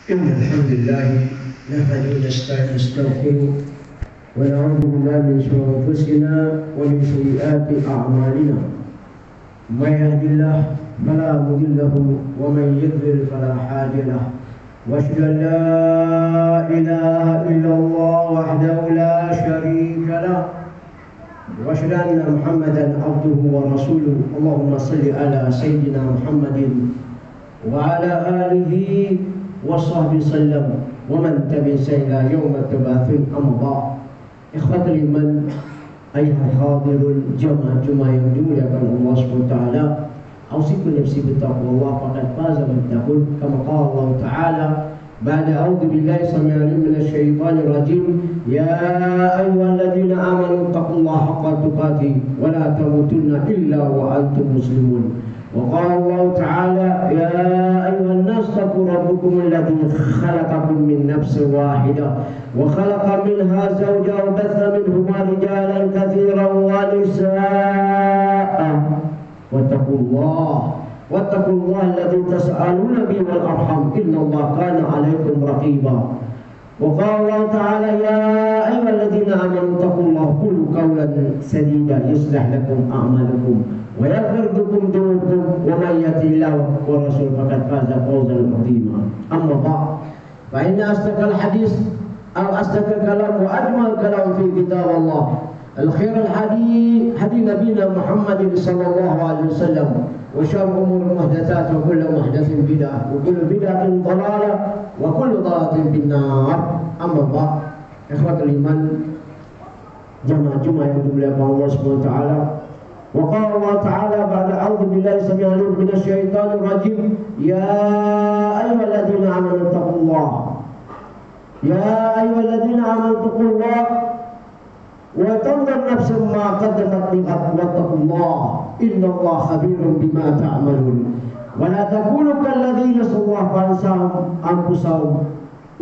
إن الحمد لله نحمده ونستغفره ونعوذ بالله من شرور أنفسنا ومن سيئات أعمالنا. من يهد الله فلا مضل له ومن يضلل فلا هادي له. وأشهد أن لا إله إلا الله وحده لا شريك له وأشهد أن محمدا عبده ورسوله. اللهم صل على سيدنا محمد وعلى آله وصحبه وسلم ومن تبعهم إلى يوم التبعث. أما بعد، إخوة الإيمان أيها الحاضرون جماعة yang dimuliakan Allah SWT, أوصيكم نفسي بتقوى الله فقد فاز من تقول كما قال الله تعالى بعد أعوذ بالله السميع العليم من الشيطان الرجيم يا أيها الذين آمنوا اتقوا الله حق تقاته ولا تموتن إلا وأنتم مسلمون. وقال الله تعالى يا أيها الناس اتقوا ربكم الذي خلقكم من نفس واحدة وخلق منها زوجها وبث منهما رجالا كثيرا ونساء واتقوا الله الذي تسألون به والأرحام إن الله كان عليكم رقيبا. وقال الله تعالى يا أيها الذين آمنوا اتقوا الله قولوا قولا سديدا يصلح لكم أعمالكم ويغفر لكم ذنوبكم ومن يطع الله ورسوله فقد فاز فوزا عظيما. أما بعد، فإن أصدق الحديث أو أصدق الكلام وأجمل الكلام في كتاب الله الخير الحديث حديث نبينا محمد صلى الله عليه وسلم وشر الأمور محدثاتها وكل محدث بدعة وكل بدعة ضلالة وكل ضلالة في النار. أما بعد، إخوة الإيمان جماعة yang dimuliakan Allah Subhanahu wa taala. وقال الله تعالى بعد أعوذ بالله السميع العليم من الشيطان الرجيم يا أيها الذين آمنوا اتقوا الله يا أيها الذين آمنوا اتقوا الله وتنظر نفس ما قدمت لغد واتقوا الله إن الله خبير بما تعملون ولا تكونوا كالذين نسوا الله فأنساهم أنفسهم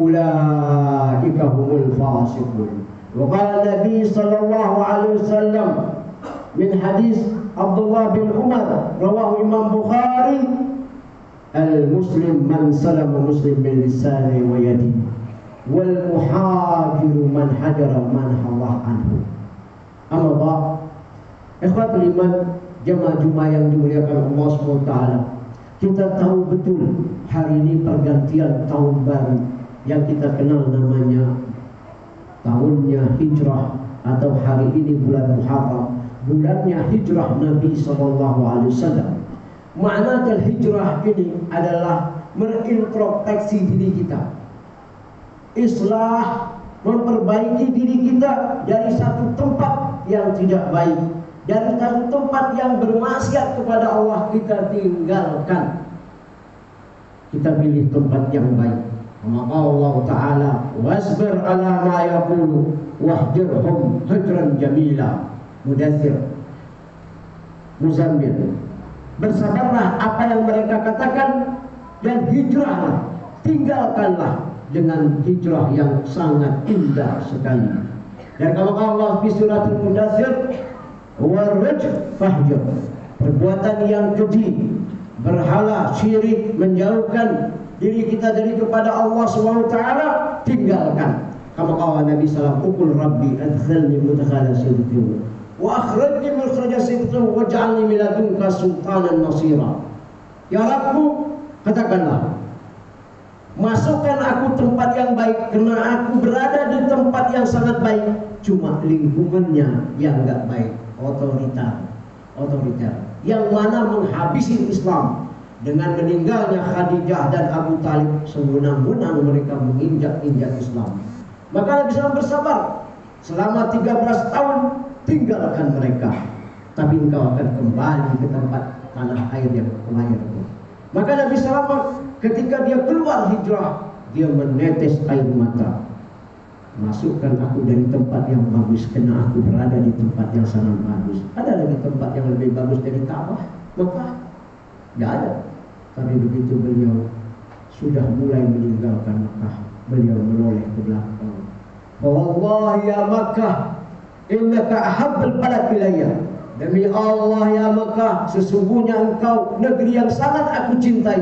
أولئك هم الفاسقون. وقال النبي صلى الله عليه وسلم من حديث عبد الله بن عمر رواه إمام بخاري المسلم من سلم مسلم من لسانه ويده والمحاجر من حجر من الله عنه. Amma ba'd, ikhwatul iman jemaah yang dimuliakan Allah SWT, kita tahu betul hari ini pergantian tahun baru yang kita kenal namanya tahunnya hijrah, atau hari ini bulan Muharram, bulannya hijrah Nabi SAW. Makna hijrah ini adalah merintrospeksi diri kita, islah, memperbaiki diri kita dari satu tempat yang tidak baik, dari satu tempat yang bermaksiat kepada Allah kita tinggalkan, kita pilih tempat yang baik. Maka Allah Ta'ala wasbir ala ma yaqulu wahjirhum hajran jamila. Mudaththir, Muzammil, bersabarlah apa yang mereka katakan dan hijrahlah, tinggalkanlah dengan hijrah yang sangat indah sekali. Dan kalau Allah di surat Al-Mudaththir waraj fahjur, perbuatan yang keji, berhala, syirik, menjauhkan diri kita dari kepada Allah SWT, tinggalkan. Kama qala Nabi sallallahu alaihi wasallam, "Qul rabbi adkhilni mudkhala sidqin wa akhrajni mukhraja sidqin waj'alni min ladunka sultanan nasira." Ya Rabbku, katakanlah, masukkan aku tempat yang baik, karena aku berada di tempat yang sangat baik, cuma lingkungannya yang enggak baik, otoriter, yang mana menghabisi Islam. Dengan meninggalnya Khadijah dan Abu Talib, sewenang-wenang mereka menginjak-injak Islam. Maka Nabi SAW bersabar selama 13 tahun, tinggalkan mereka, tapi engkau akan kembali ke tempat tanah air yang lahir itu. Maka Nabi SAW ketika dia keluar hijrah, dia menetes air mata. Masukkan aku dari tempat yang bagus, karena aku berada di tempat yang sangat bagus. Ada lagi tempat yang lebih bagus dari Ka'bah? Mekah? Tidak ada. Tapi begitu beliau sudah mulai meninggalkan Mekah, beliau menoleh ke belakang. Wallahi ya Makkah, innaka ahabbul balad ilayya. Demi Allah ya Mekah, sesungguhnya engkau negeri yang sangat aku cintai.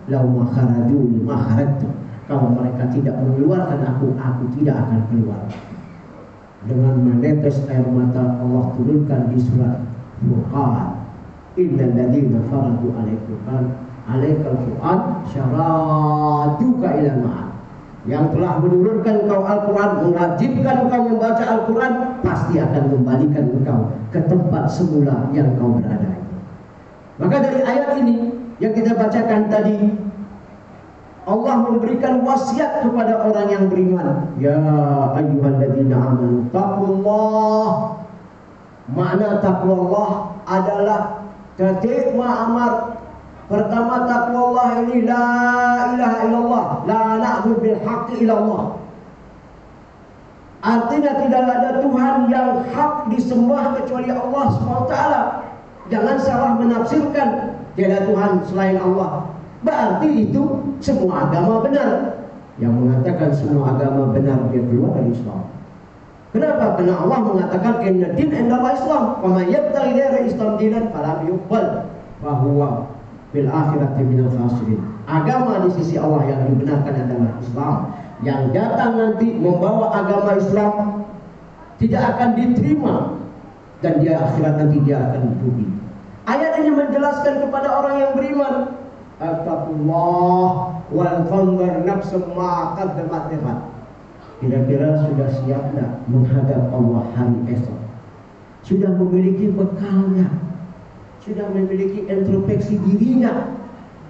Lau ma kharajuni ma kharajtu. Kalau mereka tidak mengeluarkan aku tidak akan keluar. Dengan menetes air mata Allah turunkan di surat Furqan, innal ladzina faradu alaikal Qur'an syaraduka ila ma'ad. Yang telah menurunkan engkau Al-Quran, mewajibkan engkau membaca Al-Quran, pasti akan membalikan engkau ke tempat semula yang kau berada. Maka dari ayat ini yang kita bacakan tadi, Allah memberikan wasiat kepada orang yang beriman. Ya ayyuhalladzina amanu taqullah. Makna taqwallah adalah titik ma'amar. Pertama, taqwallah ini la ilaha illallah, la na'budu bil haqqi illallah. Artinya tidak ada Tuhan yang hak disembah kecuali Allah SWT. Jangan salah menafsirkan tiada Tuhan selain Allah. Berarti itu semua agama benar. Yang mengatakan semua agama benar dia keluar dari Islam. Kenapa? Karena Allah mengatakan inna din indallah Islam. Wa may yabtaghi ghaira Islam dinan falam yuqbal wa huwa bil akhirati minal khasirin. Agama di sisi Allah yang dibenarkan adalah Islam. Yang datang nanti membawa agama Islam tidak akan diterima dan dia akhirat nanti dia akan rugi. Ayat ini menjelaskan kepada orang yang beriman, attaqullah wal tanzur nafsum ma qaddamat lighad. Kira-kira sudah siap tak menghadap Allah hari esok? Sudah memiliki bekalnya? Sudah memiliki introspeksi dirinya?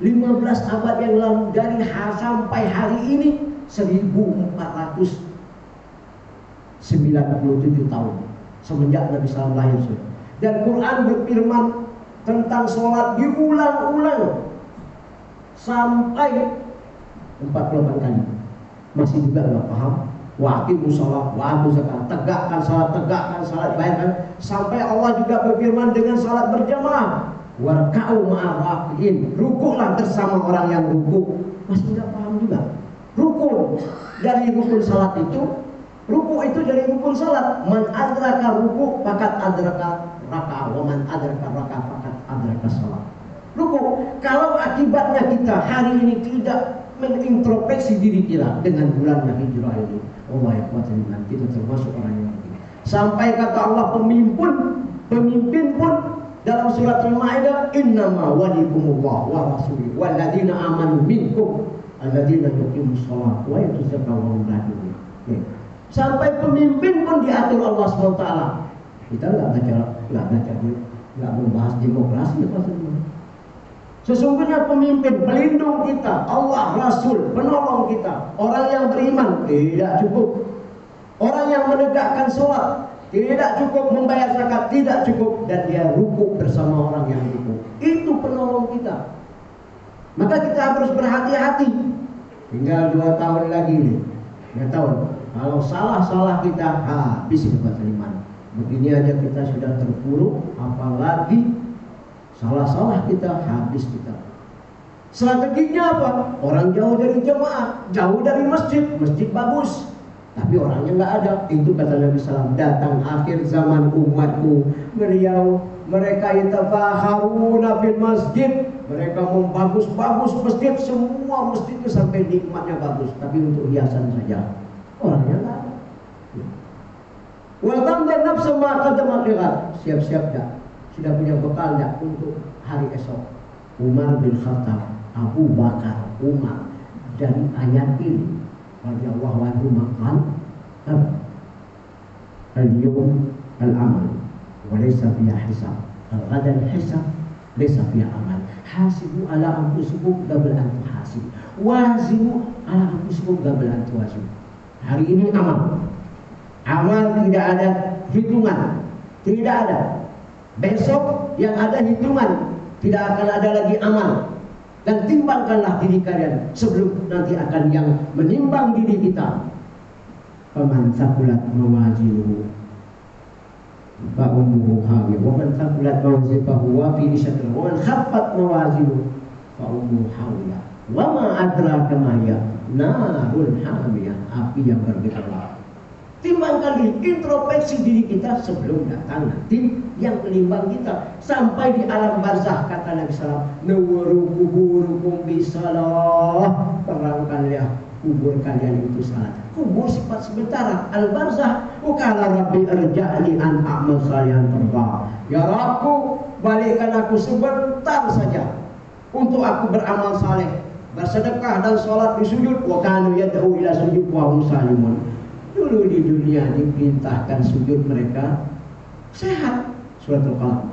15 abad yang lalu dari sampai hari ini 1497 tahun semenjak Nabi SAW lahir. Dan Quran berfirman tentang sholat diulang-ulang sampai 48 kali. Masih juga nggak paham? Waqimus sholat, wa'atu zakat, tegakkan salat, bayarkan. Sampai Allah juga berfirman dengan salat berjamaah, warka'u ma'arafi'in, rukuklah bersama orang yang rukuk. Masih nggak paham juga. Rukun dari rukun salat itu, rukuk itu dari rukun salat. Man adraka rukuk fakat adraka raka'ah, wa man adraka raka'ah fakat adraka salat. Rukuk. Kalau akibatnya kita hari ini tidak mengintrospeksi diri kita dengan bulannya hijrah ini, Allah ya kuatin, kita termasuk orang yang ini. Sampai kata Allah pemimpin pun dalam surat Al-Maidah, innama walikumullah wa rasuluhu walladzina amanu minkum alladzina yuqimus shalah wa yutuz zakata wa hum raki'un. Sampai pemimpin pun diatur Allah SWT. Kita nggak membahas demokrasi apa semua. Sesungguhnya pemimpin pelindung kita, Allah, Rasul, penolong kita. Orang yang beriman tidak cukup. Orang yang menegakkan sholat tidak cukup, membayar zakat tidak cukup, dan dia rukuk bersama orang yang rukuk. Itu penolong kita. Maka kita harus berhati-hati. Tinggal 2 tahun lagi nih, 2 tahun. Kalau salah kita habis dapat iman. Begini aja kita sudah terpuruk, apalagi salah kita habis kita. Strateginya apa? Orang jauh dari jemaah, jauh dari masjid bagus, tapi orangnya nggak ada. Itu kata Nabi SAW, datang akhir zaman umatku, mereka yatafakharuna fil masjid, mereka membagus-bagus masjid, semua masjidnya sampai nikmatnya bagus, tapi untuk hiasan saja. Orangnya nggak ada. Wa tamda nafsu ma qaddamat lighad, siap-siap dah. Sudah punya bekal dah untuk hari esok. Umar bin Khattab, Abu Bakar, Umar, dari ayat ini radhiyallahu anhu maqal al-yawm al-amal wa laysa fiha hisab, al-ghadan hisab laysa fiha amal, hasibu ala anfusikum qabla an tuhasib, wazibu ala anfusikum qabla an tuwazib. Hari ini amal tidak ada hitungan, tidak ada. Besok yang ada hitungan, tidak akan ada lagi amal. Dan timbangkanlah diri kalian sebelum nanti akan yang menimbang diri kita. Faman thaqulat mawazinuhu fa ummuhu hawiya wa man thaqulat mawazinuhu fa fi ishatin wa man khaffat mawazinuhu fa ummuhu hawiya wa ma adraka ma hiya narun hamiyah, api yang bergetar. Timbangkan diri, introspeksi diri kita sebelum datang nanti yang menimbang kita sampai di alam barzah. Kata Nabi SAW, "Nawwaru kuburukum bisalah." Terangkanlah kubur kalian itu salat. Kubur sifat sementara. Al barzah, "Qala rabbi irja'ni an a'mal salihan tarda." Ya Rabbku, balikkan aku sebentar saja untuk aku beramal saleh, bersedekah dan sholat di sujud. Wa kanu yad'u ila sujud wa hum salimun. Dulu di dunia diperintahkan sujud, mereka sehat. Surat Al-Qalam.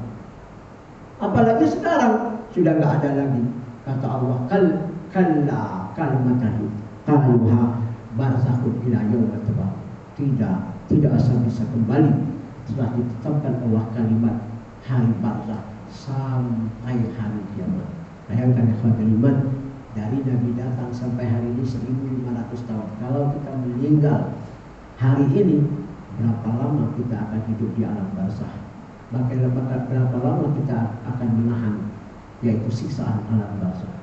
Apalagi sekarang sudah nggak ada lagi. Kata Allah, kalla kalimatan qaluha barzakhun ila yaumil qiyamah. Tidak asal bisa kembali. Telah ditetapkan Allah kalimat hari barzakh sampai hari kiamat. Bayangkan ya kalimat dari Nabi datang sampai hari ini 1500 tahun. Kalau kita meninggal hari ini, berapa lama kita akan hidup di alam barzakh? Berapa lama kita akan menahan yaitu siksaan alam barzakh?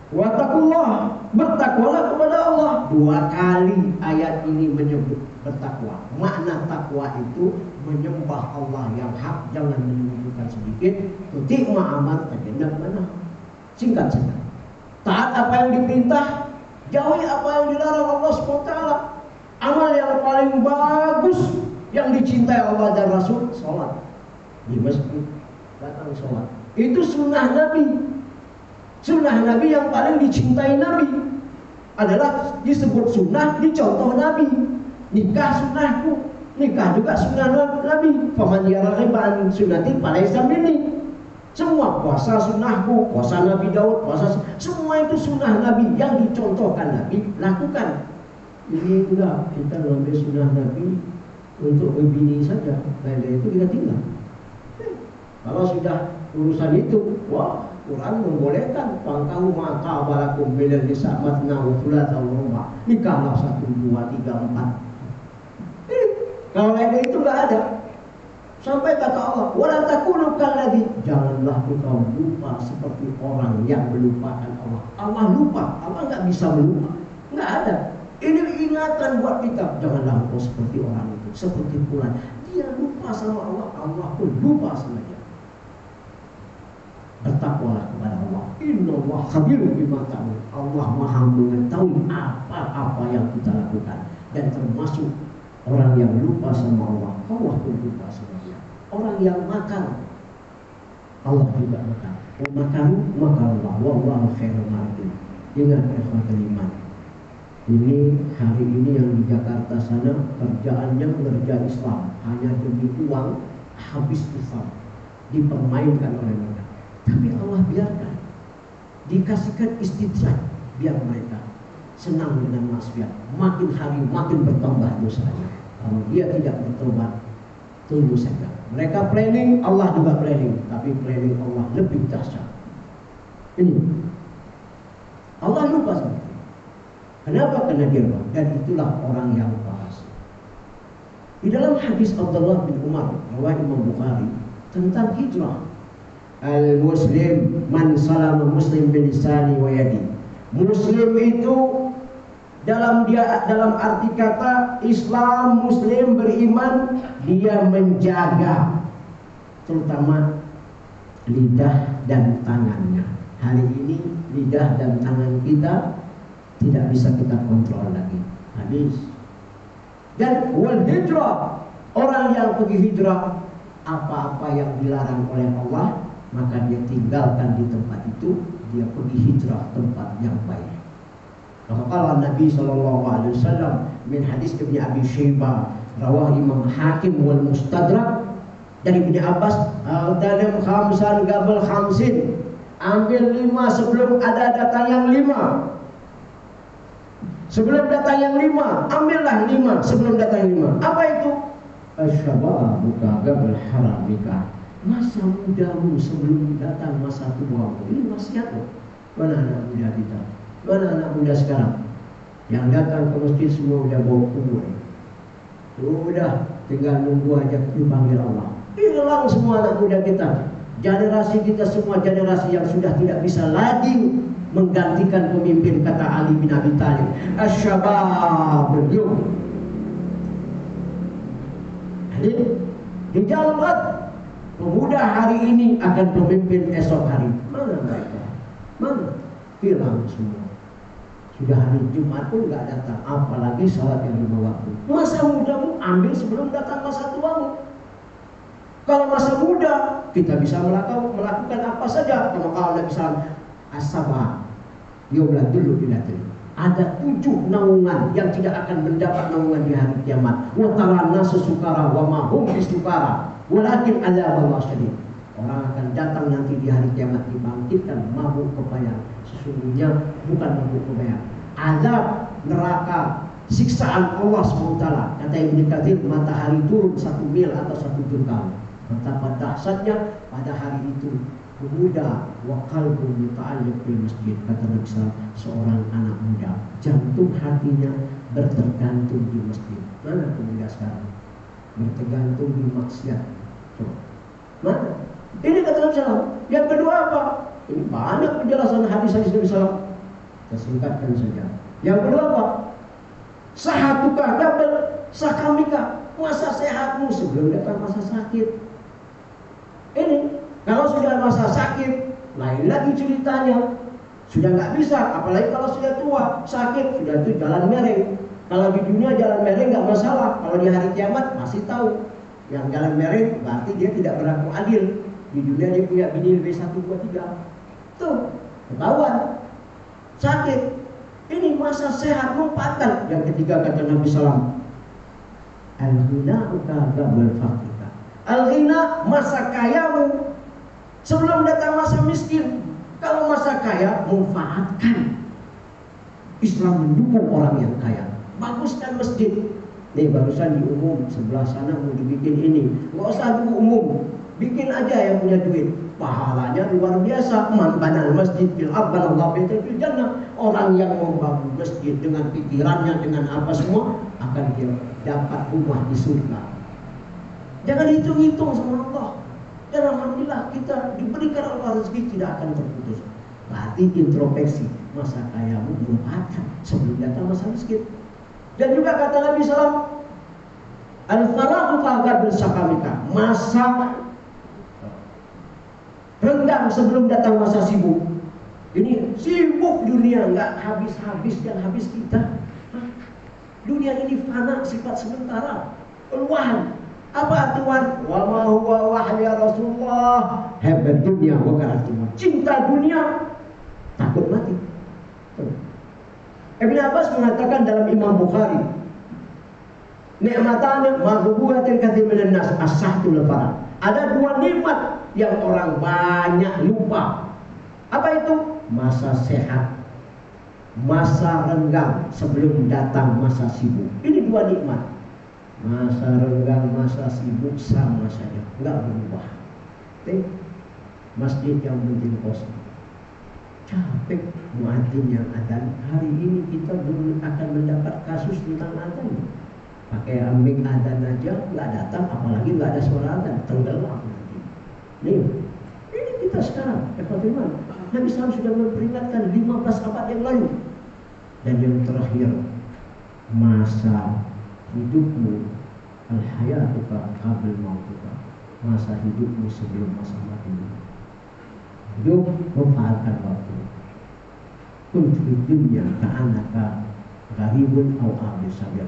Wattaqullah, bertakwalah kepada Allah. 2 kali ayat ini menyebut bertakwa. Makna takwa itu menyembah Allah yang hak, jangan menyembunyikan sedikit. Tuti ma'amar tajannab mana. Singkat saja. Taat apa yang diperintah, jauhi apa yang dilarang Allah SWT. Amal yang paling bagus yang dicintai Allah dan Rasul, sholat di masjid, datang sholat. Itu sunnah Nabi. Sunnah Nabi yang paling dicintai Nabi adalah disebut sunnah, dicontoh Nabi. Nikah sunnahku, nikah juga sunnah Nabi. Faman yarghabu an sunnati falaysa minni. Semua puasa sunnahku, puasa Nabi Daud, puasa semua itu sunnah Nabi yang dicontohkan Nabi, lakukan. Ini enggak, kita mengambil sunnah Nabi untuk berbini saja, lain-lain itu kita tinggal. Kalau sudah urusan itu, wah, Quran membolehkan pangkahu maka balakum bilal nisa matna wa thulatha wa ruba'. Nikahlah 1, 2, 3, 4. Kalau lain itu enggak ada. Sampai kata Allah, wala takunu kalladzi, janganlah engkau lupa seperti orang yang melupakan Allah. Allah lupa, Allah enggak bisa melupa. Enggak ada. Ini ingatan buat kita. Janganlah engkau seperti orang itu, seperti fulan. Dia lupa sama Allah, Allah pun lupa sama dia. Bertakwalah kepada Allah. Innallaha khabirun bima ta'malun. Allah Maha mengetahui apa-apa yang kita lakukan. Dan termasuk orang yang lupa sama Allah, Allah pun lupa sama dia. Orang yang makar, Allah juga makar. Makaru makarullah wallahu khairul makirin. Ingat ikhwatul iman. Ini hari ini yang di Jakarta sana kerjaannya mengerja Islam, hanya demi uang, habis Islam, dipermainkan oleh mereka. Tapi Allah biarkan, dikasihkan istidraj, biar mereka senang dengan maksiat. Makin hari makin bertambah dosanya. Kalau dia tidak bertobat, tunggu saja. Mereka planning, Allah juga planning, tapi planning Allah lebih dahsyat. Ini Allah lupa sama. Kenapa? Karena dia lupa. Dan itulah orang yang fasik. Di dalam hadis Abdullah bin Umar riwayat Imam Bukhari tentang hijrah, al-muslim man salama muslim bin lisani wa yadi. Muslim itu dalam arti kata Islam, muslim beriman, dia menjaga terutama lidah dan tangannya. Hari ini lidah dan tangan kita tidak bisa kita kontrol lagi, habis. Dan wal hijrah, orang yang pergi hijrah, apa-apa yang dilarang oleh Allah, maka dia tinggalkan di tempat itu, dia pergi hijrah tempat yang baik. Kalau Nabi SAW min hadis Ibnu Abi Syaibah, rawah Imam Hakim wal Mustadrak, dari Ibnu Abbas, dalam khamsan gabal khamsin, ambil 5 sebelum ada datang yang 5. Sebelum datang yang 5, ambillah 5 sebelum datang yang 5. Apa itu? Asyababu kagabal haramika. Masa mudamu sebelum datang masa tuamu. Ini wasiat loh. Mana anak muda kita? Mana anak muda sekarang? Yang datang ke masjid semua udah bawa kubur. Udah tinggal nunggu aja dipanggil Allah. Hilang semua anak muda kita. Generasi kita semua generasi yang sudah tidak bisa lagi menggantikan pemimpin, kata Ali bin Abi Thalib. Asyabab, yuk Jadi dijalankan pemuda hari ini akan pemimpin esok hari. Mana mereka? Mana? Hilang semua. Sudah hari Jumat pun nggak datang, apalagi sholat yang 5 waktu. Masa mudamu ambil sebelum datang masa tuamu. Kalau masa muda kita bisa melakukan apa saja. Kalau Nabi SAW as-sabah yawla dulu bilatil. Ada 7 naungan yang tidak akan mendapat naungan di hari kiamat. Wa taranna sesukara wa mahum bisukara walakin adzabullah syadid. Orang akan datang nanti di hari kiamat dibangkitkan mabuk kebaya. Sesungguhnya bukan mabuk kebaya, azab neraka, siksaan Allah SWT. Kata Ibnu Katsir, matahari turun 1 mil atau 1 jengkal. Betapa dahsyatnya pada hari itu. Pemuda wa qalbun muta'alliq bil masjid, kata Nabi SAW, seorang anak muda jantung hatinya bertergantung di masjid. Mana pemuda sekarang? Bertergantung di maksiat. Coba. Mana? Ini kata Nabi SAW. Yang kedua apa? Ini banyak penjelasan hadis-hadis Nabi SAW. Kita singkatkan saja. Yang kedua apa? Sahatuka qabl sakamika. Masa sehatmu sebelum datang masa sakit. Ini kalau sudah masa sakit, lain lagi ceritanya. Sudah nggak bisa, apalagi kalau sudah tua, sakit, sudah itu jalan mereng. Kalau di dunia jalan mereng nggak masalah. Kalau di hari kiamat masih tahu. Yang jalan mereng berarti dia tidak berlaku adil. Di dunia dia punya bini lebih 1, 2, 3. Tuh, ketahuan. Sakit. Ini masa sehat lompatan. Yang ketiga kata Nabi SAW, al-ghina qabla faqrika. Al-ghina masa kayamu sebelum datang masa miskin. Kalau masa kaya, manfaatkan. Islam mendukung orang yang kaya. Baguskan masjid. Nih barusan di umum sebelah sana mau dibikin ini. Nggak usah dulu umum. Bikin aja yang punya duit. Pahalanya luar biasa. Man banal masjid fil ardh Allah baitan fil jannah. Orang yang membangun masjid dengan pikirannya, dengan apa semua, akan dia dapat rumah di surga. Jangan hitung-hitung sama Allah. Dan alhamdulillah kita diberikan Allah rezeki tidak akan terputus. Berarti introspeksi, masa kayamu manfaatkan sebelum datang masa miskin. Dan juga kata Nabi SAW, al-faraqu faqad bersakamika, masa renggang sebelum datang masa sibuk. Ini sibuk dunia, nggak habis-habis dan habis kita. Dunia ini fana, sifat sementara, peluang. Apa Tuhan? Wa ma huwa wahya Rasulullah. Hebat dunia wa karatuma. Cinta dunia, takut mati. Ibn Abbas mengatakan dalam Imam Bukhari, ni'matan maghbubatin katsir minan nas as-sahtul farah. Ada 2 nikmat yang orang banyak lupa. Apa itu? Masa sehat, masa renggang sebelum datang masa sibuk. Ini 2 nikmat. Masa renggang, masa sibuk sama saja, nggak berubah. Masjid yang penting kosong. Capek muadzin yang adzan. Hari ini kita belum akan mendapat kasus tentang adzan. Pakai ambing adzan aja nggak datang, apalagi nggak ada suara adzan, tenggelam nanti. Nih, ini kita sekarang. Nabi SAW sudah memperingatkan 15 abad yang lalu. Dan yang terakhir, masa hidupmu, al-hayatuka qabl mautuka, masa hidupmu sebelum masa matimu. Hidup manfaatkan waktu. Kun fi dunya ka'annaka gharibun aw abir sabil.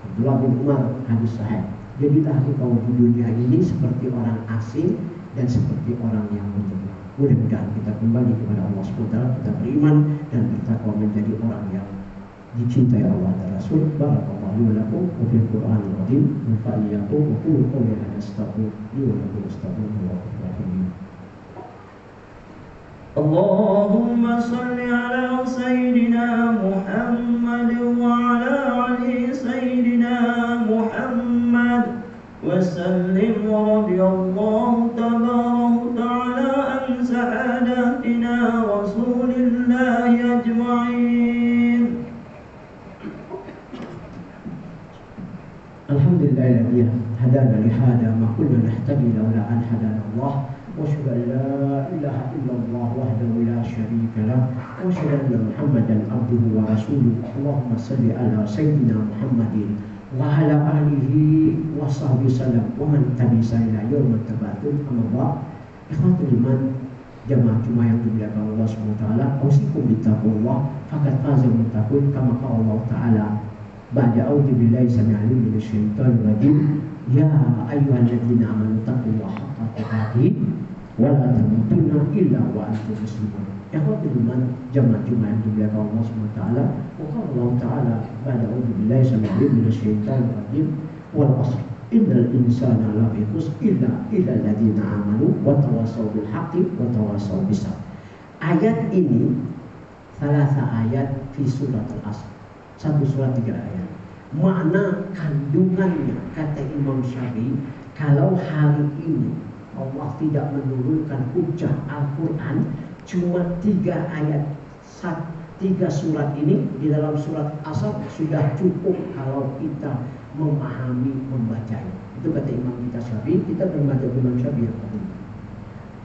Abdullah bin Umar, hadis sahih. Jadilah engkau di dunia ini seperti orang asing dan seperti orang yang menyeberang. Mudah-mudahan kita kembali kepada Allah SWT, kita beriman dan bertakwa menjadi orang yang dicintai Allah dan Rasul. Barakallahu lakum wa fil Qur'anil azim wa fa'liyakum wa qulu qawli hadza astaghfirullahi wa lakum astaghfirullahi. Allahumma salli ala sayyidina Muhammad wa ala ali sayyidina Muhammad wa sallim wa radiyallahu tabaraka ta'ala an sa'adatina rasulillahi ajma'in. Alhamdulillahilladzi hadana li hada ma kunna nahtadi laula an hadana Allah. وأشهد أن لا إله إلا الله وحده لا شريك له وأشهد أن محمدا عبده ورسوله. اللهم صل على سيدنا محمد wa ala alihi wa sahbihi sallam wa man tabi'ahu ila yaumil tabatul amma ba'd. Ikhwatul iman, jamaah Jumat yang dimuliakan Allah Subhanahu wa taala, usikum bittaqwallah faqad fazal muttaqun kama qala Allah taala ba'da a'udzu billahi samii'il 'alim minasyaitonir rajim ya ayyuhalladzina amanu taqullaha haqqa tuqatih wa la tamutunna illa wa antum muslimun. Ikhwatul iman, jamaah Jumat yang dimuliakan Allah Subhanahu wa taala, wa qala Allah taala ba'da a'udzu billahi samii'il 'alim minasyaitonir rajim wal 'asr innal insana lafi khusr illa alladzina amanu wa tawassaw bil haqqi wa tawassaw bis sabr. Ayat ini salah satu ayat di surat Al-Asr. Satu surat 3 ayat. Makna kandungannya kata Imam Syafi'i, kalau hari ini Allah tidak menurunkan hujah Al-Quran, cuma 3 ayat 3 surat ini di dalam surat Asr sudah cukup kalau kita memahami, membacanya. Itu kata Imam kita Syafi'i, kita membaca Imam Syafi'i.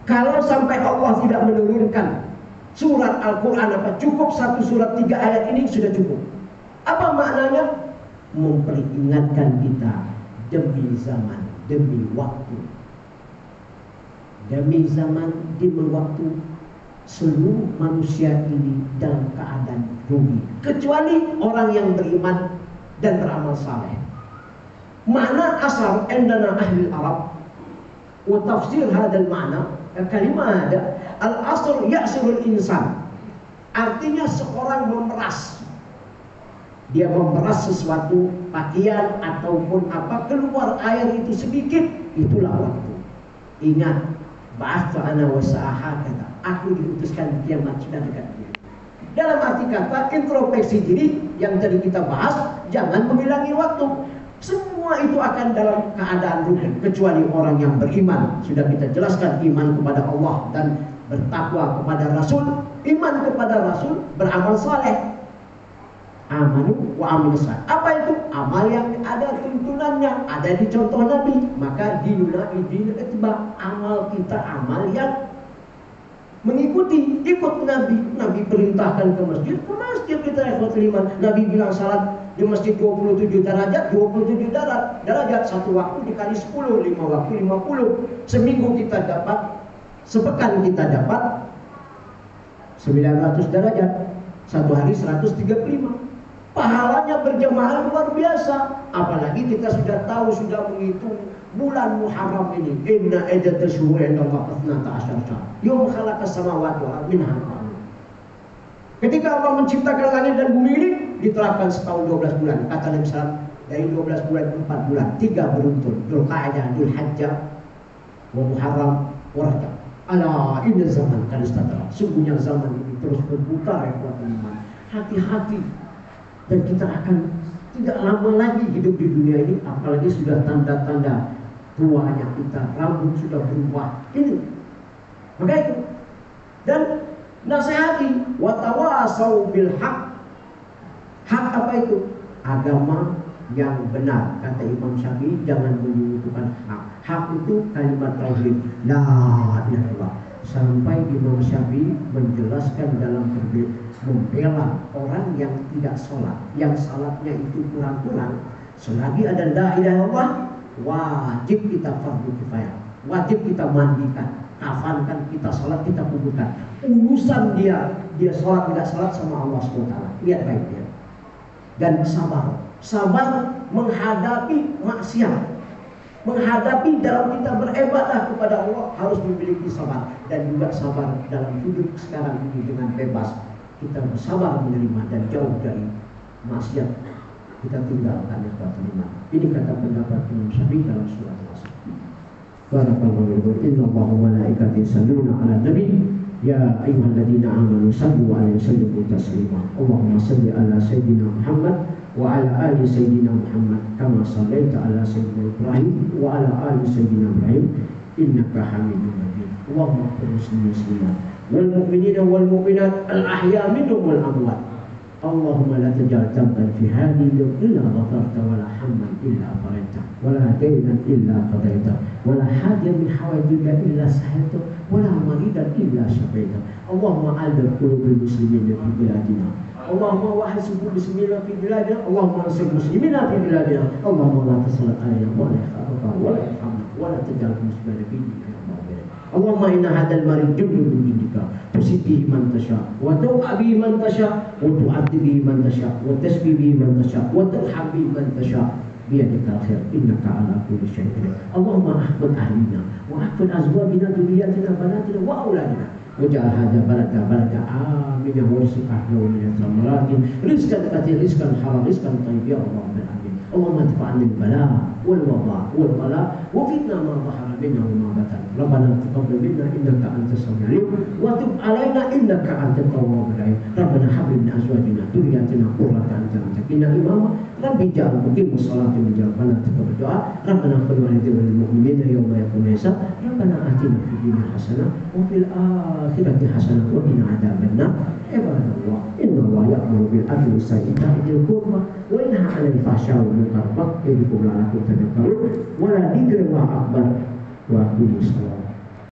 Kalau sampai Allah tidak menurunkan surat Al-Quran apa, cukup 1 surat 3 ayat ini sudah cukup. Apa maknanya? Memperingatkan kita demi zaman, demi waktu. Demi zaman, demi waktu, seluruh manusia ini dalam keadaan rugi, kecuali orang yang beriman dan beramal saleh. Makna asal indana ahli Arab wa tafsir hadal makna kalimah ada al-asr ya'sirul insan, artinya seorang memeras. Dia memeras sesuatu, pakaian ataupun apa, keluar air itu sedikit, itulah waktu. Ingat, ba'atsu ana wa sa'aha, kata aku diutuskan di kiamat sudah dekat. Dalam arti kata introspeksi diri yang tadi kita bahas, jangan menghilangi waktu. Semua itu akan dalam keadaan rugi, kecuali orang yang beriman. Sudah kita jelaskan, iman kepada Allah dan bertakwa kepada Rasul. Iman kepada Rasul, beramal saleh. Amanu wa amil saleh. Apa itu? Amal yang ada tuntunannya, ada di contoh Nabi. Maka dinuna idin itba, amal kita amal yang mengikuti, ikut Nabi. Nabi perintahkan ke masjid kita ikhwatul iman. Nabi bilang salat di masjid 27 derajat, 27 derajat, 1 waktu dikali 10, 5 waktu 50. Seminggu kita dapat, sepekan kita dapat 900 derajat, 1 hari 135. Pahalanya berjamaah luar biasa. Apalagi kita sudah tahu, sudah menghitung bulan Muharram ini. Inna iddatal syuhuri indallahi 12 syahran yawma khalaqas samawati wal arda minha arba'un. Ketika Allah menciptakan langit dan bumi ini, diterapkan setahun 12 bulan. Kata Nabi SAW, dari 12 bulan 4 bulan, 3 beruntun. Dzulqa'dah, Dzulhijjah, wa Muharram, wa Rajab. Ala inna zaman kan istatara. Sungguhnya zaman ini terus berputar ya buat iman. Hati-hati. Dan kita akan tidak lama lagi hidup di dunia ini, apalagi sudah tanda-tanda tuanya kita, rambut sudah berubah. Ini, maka itu. Dan nasihati, watawasau bil haq. Hak apa itu? Agama yang benar. Kata Imam Syafi'i, jangan menyebutkan hak. Hak itu kalimat tauhid, la ilaha illallah. Sampai Imam Syafi'i menjelaskan dalam membela orang yang tidak sholat, yang salatnya itu kurang-kurang. Selagi ada la ilaha illallah, wajib kita fardu kifayah, wajib kita mandikan, kafankan, kita sholat, kita kuburkan. Urusan dia sholat tidak sholat sama Allah SWT. Lihat baik-baik. Dan sabar menghadapi maksiat. Menghadapi dalam kita beribadah kepada Allah harus memiliki sabar, dan juga sabar dalam hidup sekarang ini dengan bebas. Kita bersabar menerima dan jauh dari maksiat kita tinggalkan yang terima. Ini kata pendapat Imam Syafi'i dalam surat Al-Asr. Barakallahu fiikum. Innallaha wa malaikatahu yusholluna 'alan nabi ya ayyuhalladzina amanu shallu 'alaihi wa sallimu taslima. Allahumma shalli 'ala sayyidina Muhammad wa 'ala ali sayyidina Muhammad kama shallaita 'ala sayyidina Ibrahim wa 'ala ali sayyidina Ibrahim innaka Hamidum Majid. Allahumma ighfir lil muslimin wal mu'minina wal mu'minat al ahya minhum wal amwat اللهم لا تجعل ذنبا في هذه اليوم إلا غفرت ولا حما إلا فرجته ولا دينا إلا قضيته ولا حاجة من حوائج الله إلا سهلته ولا مريضا إلا شفيته. اللهم ألف قلوب المسلمين في بلادنا، اللهم وحد صفوف المسلمين في بلادنا، اللهم انصر المسلمين في بلادنا، اللهم لا تسلط علينا ولا يخافك ولا يرحمنا ولا تجعل مسلمين في ديننا. اللهم إن هذا المريض جند من جندك تصيب به من تشاء وتوقع به من تشاء وتعذب به من تشاء وتشفي به من تشاء وترحم به من تشاء بيدك الخير إنك على كل شيء قدير. اللهم احفظ أهلنا واحفظ أزواجنا ذرياتنا بناتنا وأولادنا واجعل هذا بلد آمنا وارزق أهله من الثمرات رزقا كثيرا رزقا حلال رزقا طيبا يا رب العالمين. اللهم ادفع عنا البلاء والوباء والغلاء وفتنة ما ظهر منها وما بطن. ربنا تقبل منا إنك أنت السميع العليم وتب علينا إنك أنت التواب الرحيم. ربنا هب لنا من أزواجنا ذرياتنا قرة أعين واجعلنا إماما. رب اجعل مقيم الصلاة من ربنا تقبل الدعاء. ربنا اغفر لنا وللمؤمنين يوم يقوم الحساب. ربنا آتنا في الدنيا حسنة وفي الآخرة حسنة وقنا عذاب النار. عباد الله إن الله يأمر بالعدل والإحسان وإيتاء ذي القربى وينهى عن الفحشاء والمنكر والبغي يعظكم لعلكم تذكرون ولذكر الله أكبر وأقيموا الصلاة.